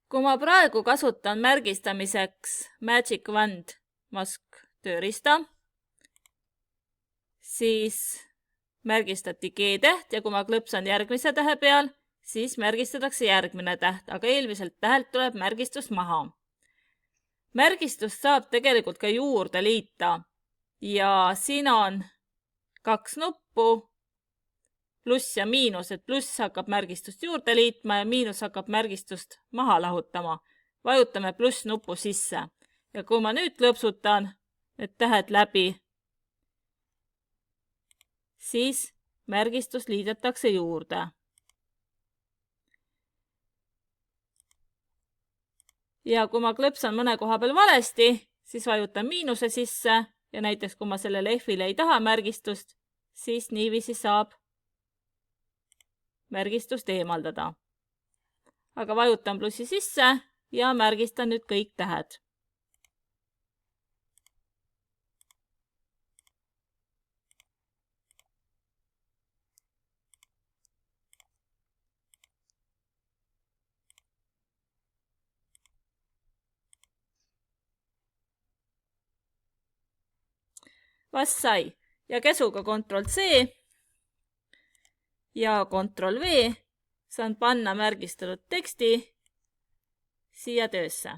Kui ma praegu kasutan märgistamiseks Magic Wand Mask tööriista, siis märgistati G-täht ja kui ma klõpsan järgmise tähe peal, siis märgistatakse järgmine täht, aga eelmiselt tähelt tuleb märgistus maha. Märgistust saab tegelikult ka juurde liita ja siin on 2 nuppu, pluss ja miinus, et pluss hakkab märgistust juurde liitma ja miinus hakkab märgistust maha lahutama. Vajutame pluss nupu sisse ja kui ma nüüd klõpsutan need tähed läbi, siis märgistus liidetakse juurde. Ja kui ma klõpsan mõne koha peal valesti, siis vajutan miinuse sisse ja näiteks kui ma selle lehvile ei taha märgistust, siis niiviisi saab märgistust eemaldada. Aga vajutan plussi sisse ja märgistan nüüd kõik tähed. Vast sai ja käsuga Ctrl+C ja Ctrl+V saan panna märgistatud teksti siia töösse.